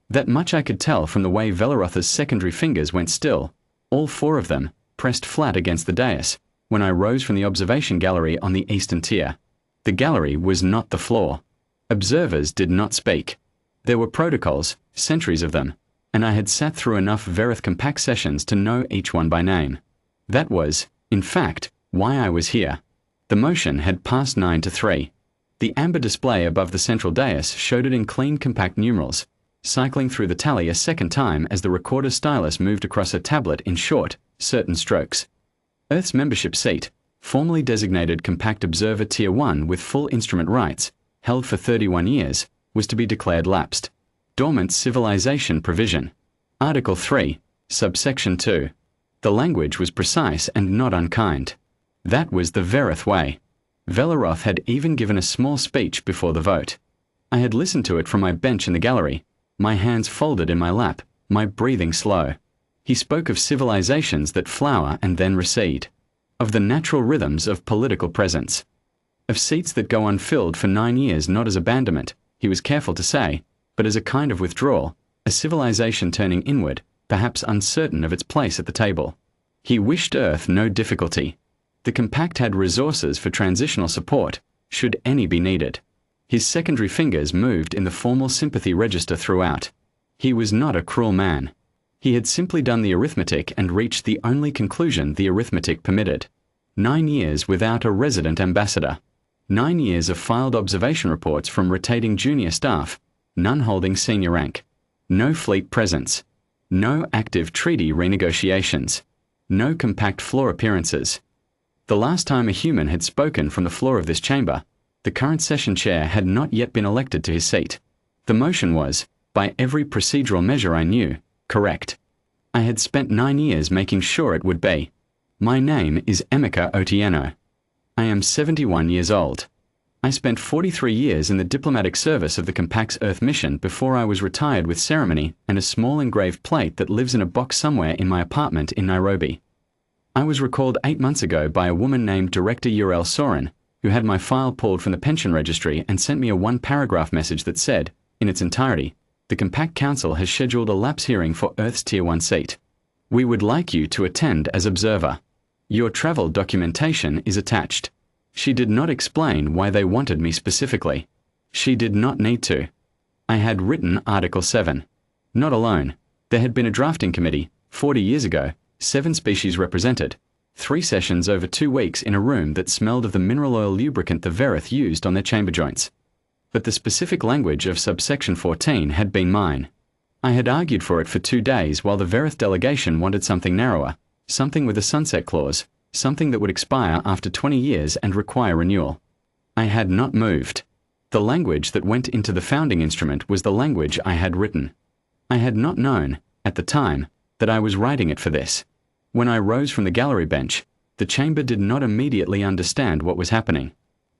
That much I could tell from the way Velaroth's secondary fingers went still, all four of them, pressed flat against the dais, when I rose from the observation gallery on the eastern tier. The gallery was not the floor. Observers did not speak. There were protocols, centuries of them, and I had sat through enough Verith Compact sessions to know each one by name. That was, in fact, why I was here. The motion had passed 9 to 3. The amber display above the central dais showed it in clean compact numerals, cycling through the tally a second time as the recorder's stylus moved across a tablet in short, certain strokes. Earth's membership seat, formally designated Compact Observer Tier 1 with full instrument rights, held for 31 years, was to be declared lapsed. Dormant Civilization Provision. Article 3, Subsection 2. The language was precise and not unkind. That was the Verith way. Velaroth had even given a small speech before the vote. I had listened to it from my bench in the gallery, my hands folded in my lap, my breathing slow. He spoke of civilizations that flower and then recede, of the natural rhythms of political presence, of seats that go unfilled for 9 years not as abandonment, he was careful to say, but as a kind of withdrawal, a civilization turning inward, perhaps uncertain of its place at the table. He wished Earth no difficulty. The Compact had resources for transitional support, should any be needed. His secondary fingers moved in the formal sympathy register throughout. He was not a cruel man. He had simply done the arithmetic and reached the only conclusion the arithmetic permitted. 9 years without a resident ambassador. 9 years of filed observation reports from rotating junior staff, none holding senior rank. No fleet presence. No active treaty renegotiations. No compact floor appearances. The last time a human had spoken from the floor of this chamber, the current session chair had not yet been elected to his seat. The motion was, by every procedural measure I knew, correct. I had spent 9 years making sure it would be. My name is Emeka Otieno. I am 71 years old. I spent 43 years in the diplomatic service of the Compact's Earth mission before I was retired with ceremony and a small engraved plate that lives in a box somewhere in my apartment in Nairobi. I was recalled 8 months ago by a woman named Director Urel Soren, who had my file pulled from the pension registry and sent me a 1-paragraph message that said, in its entirety, the Compact Council has scheduled a lapse hearing for Earth's Tier 1 seat. We would like you to attend as observer. Your travel documentation is attached. She did not explain why they wanted me specifically. She did not need to. I had written Article 7. Not alone. There had been a drafting committee, 40 years ago, 7 species represented, 3 sessions over 2 weeks in a room that smelled of the mineral oil lubricant the Verith used on their chamber joints. But the specific language of subsection 14 had been mine. I had argued for it for 2 days while the Verith delegation wanted something narrower, something with a sunset clause, something that would expire after 20 years and require renewal. I had not moved. The language that went into the founding instrument was the language I had written. I had not known, at the time, that I was writing it for this. When I rose from the gallery bench, the chamber did not immediately understand what was happening.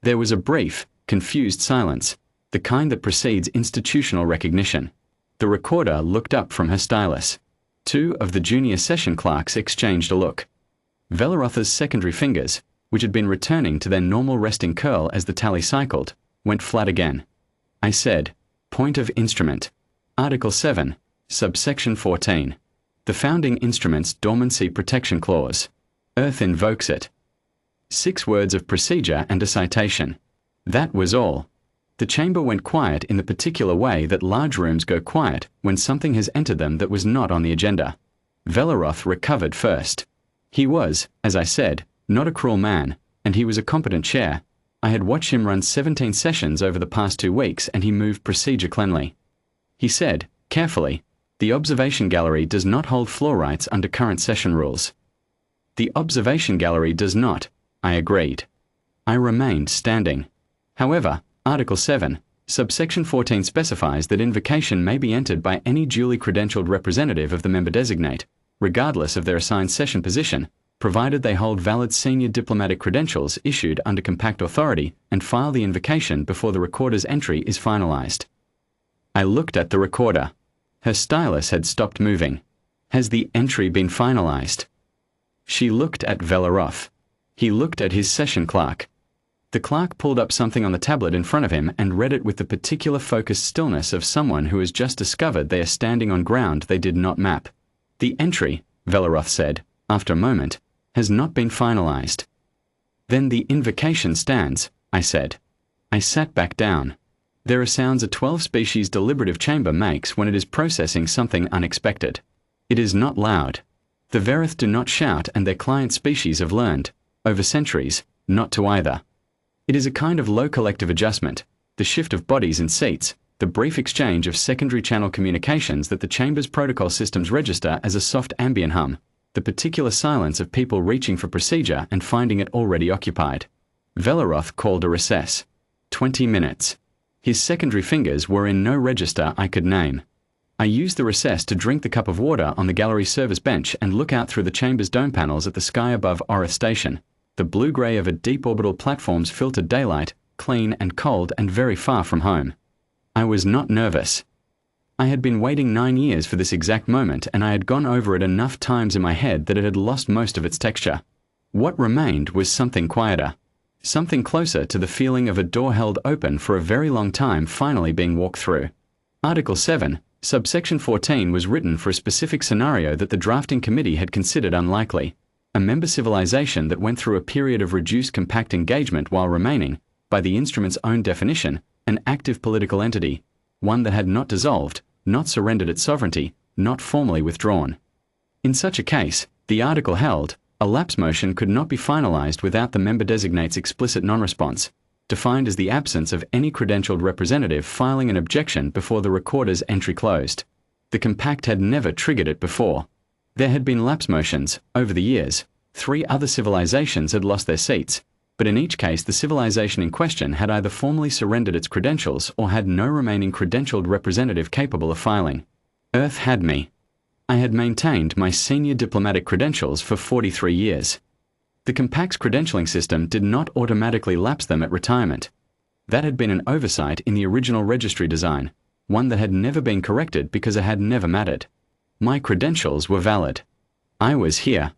There was a brief, confused silence, the kind that precedes institutional recognition. The recorder looked up from her stylus. 2 of the junior session clerks exchanged a look. Velaroth's secondary fingers, which had been returning to their normal resting curl as the tally cycled, went flat again. I said, Point of Instrument. Article 7, Subsection 14. The founding instrument's Dormancy Protection Clause. Earth invokes it. 6 words of procedure and a citation. That was all. The chamber went quiet in the particular way that large rooms go quiet when something has entered them that was not on the agenda. Velaroth recovered first. He was, as I said, not a cruel man, and he was a competent chair. I had watched him run 17 sessions over the past 2 weeks, and he moved procedure cleanly. He said, carefully, the observation gallery does not hold floor rights under current session rules. The observation gallery does not, I agreed. I remained standing. However, Article 7, Subsection 14 specifies that invocation may be entered by any duly credentialed representative of the member designate, regardless of their assigned session position, provided they hold valid senior diplomatic credentials issued under compact authority and file the invocation before the recorder's entry is finalized. I looked at the recorder. Her stylus had stopped moving. Has the entry been finalized? She looked at Velaroth. He looked at his session clerk. The clerk pulled up something on the tablet in front of him and read it with the particular focused stillness of someone who has just discovered they are standing on ground they did not map. The entry, Velaroth said, after a moment, has not been finalized. Then the invocation stands, I said. I sat back down. There are sounds a 12-species deliberative chamber makes when it is processing something unexpected. It is not loud. The Verith do not shout, and their client species have learned, over centuries, not to either. It is a kind of low collective adjustment, the shift of bodies and seats, the brief exchange of secondary channel communications that the chamber's protocol systems register as a soft ambient hum, the particular silence of people reaching for procedure and finding it already occupied. Velaroth called a recess. 20 minutes. His secondary fingers were in no register I could name. I used the recess to drink the cup of water on the gallery service bench and look out through the chamber's dome panels at the sky above Orith Station, the blue-grey of a deep orbital platform's filtered daylight, clean and cold and very far from home. I was not nervous. I had been waiting 9 years for this exact moment, and I had gone over it enough times in my head that it had lost most of its texture. What remained was something quieter, something closer to the feeling of a door held open for a very long time finally being walked through. Article 7, subsection 14 was written for a specific scenario that the drafting committee had considered unlikely. A member civilization that went through a period of reduced compact engagement while remaining, by the instrument's own definition, an active political entity, one that had not dissolved, not surrendered its sovereignty, not formally withdrawn. In such a case, the article held, a lapse motion could not be finalized without the member designate's explicit non-response, defined as the absence of any credentialed representative filing an objection before the recorder's entry closed. The compact had never triggered it before. There had been lapse motions, over the years. 3 other civilizations had lost their seats, but in each case the civilization in question had either formally surrendered its credentials or had no remaining credentialed representative capable of filing. Earth had me. I had maintained my senior diplomatic credentials for 43 years. The compact's credentialing system did not automatically lapse them at retirement. That had been an oversight in the original registry design, one that had never been corrected because it had never mattered. My credentials were valid. I was here.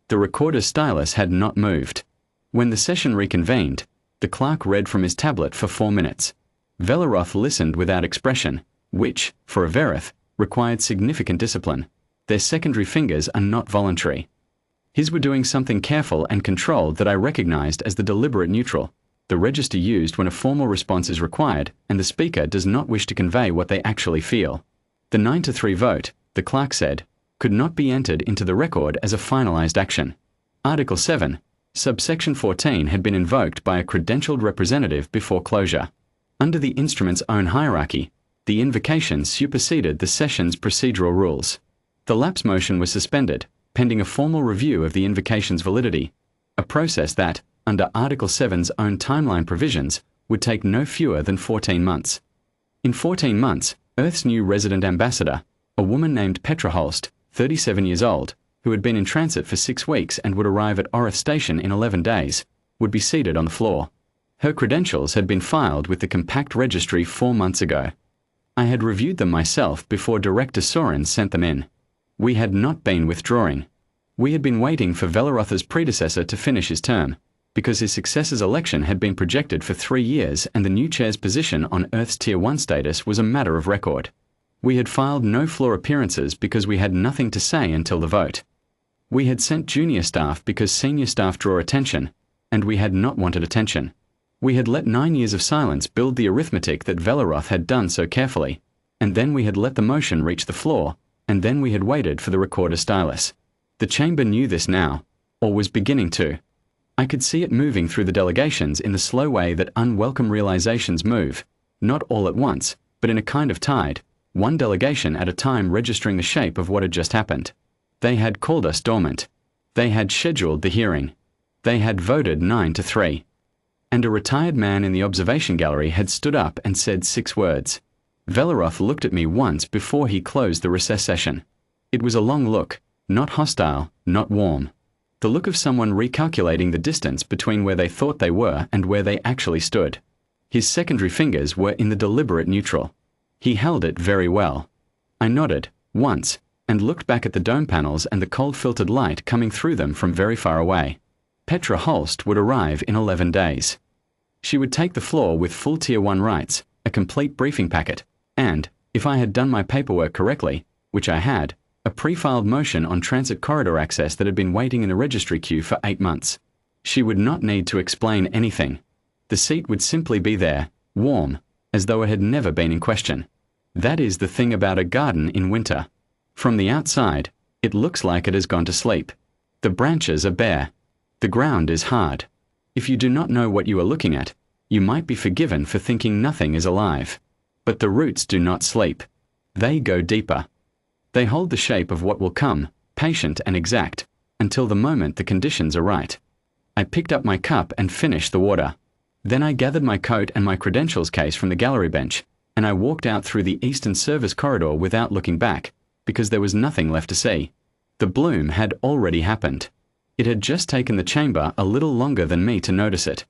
The recorder's stylus had not moved. When the session reconvened, the clerk read from his tablet for 4 minutes. Velaroth listened without expression, which, for a Verith, required significant discipline. Their secondary fingers are not voluntary. His were doing something careful and controlled that I recognized as the deliberate neutral, the register used when a formal response is required and the speaker does not wish to convey what they actually feel. The 9-3 vote, the clerk said, could not be entered into the record as a finalized action. Article 7, subsection 14 had been invoked by a credentialed representative before closure. Under the instrument's own hierarchy, the invocation superseded the session's procedural rules. The lapse motion was suspended, pending a formal review of the invocation's validity, a process that, under Article 7's own timeline provisions, would take no fewer than 14 months. In 14 months, Earth's new resident ambassador, a woman named Petra Holst, 37 years old, who had been in transit for 6 weeks and would arrive at Orith Station in 11 days, would be seated on the floor. Her credentials had been filed with the compact registry 4 months ago. I had reviewed them myself before Director Soren sent them in. We had not been withdrawing. We had been waiting for Velaroth's predecessor to finish his term, because his successor's election had been projected for 3 years and the new chair's position on Earth's Tier 1 status was a matter of record. We had filed no floor appearances because we had nothing to say until the vote. We had sent junior staff because senior staff draw attention, and we had not wanted attention. We had let 9 years of silence build the arithmetic that Velaroth had done so carefully, and then we had let the motion reach the floor, and then we had waited for the recorder stylus. The chamber knew this now, or was beginning to. I could see it moving through the delegations in the slow way that unwelcome realizations move, not all at once, but in a kind of tide, one delegation at a time registering the shape of what had just happened. They had called us dormant. They had scheduled the hearing. They had voted 9-3. And a retired man in the observation gallery had stood up and said 6 words. Velaroth looked at me once before he closed the recess session. It was a long look, not hostile, not warm. The look of someone recalculating the distance between where they thought they were and where they actually stood. His secondary fingers were in the deliberate neutral. He held it very well. I nodded, once, and looked back at the dome panels and the cold filtered light coming through them from very far away. Petra Holst would arrive in 11 days. She would take the floor with full Tier 1 rights, a complete briefing packet, and, if I had done my paperwork correctly, which I had, a pre-filed motion on transit corridor access that had been waiting in a registry queue for 8 months. She would not need to explain anything. The seat would simply be there, warm, as though it had never been in question. That is the thing about a garden in winter. From the outside, it looks like it has gone to sleep. The branches are bare. The ground is hard. If you do not know what you are looking at, you might be forgiven for thinking nothing is alive. But the roots do not sleep. They go deeper. They hold the shape of what will come, patient and exact, until the moment the conditions are right. I picked up my cup and finished the water. Then I gathered my coat and my credentials case from the gallery bench, and I walked out through the Eastern Service corridor without looking back, because there was nothing left to see. The bloom had already happened. It had just taken the chamber a little longer than me to notice it.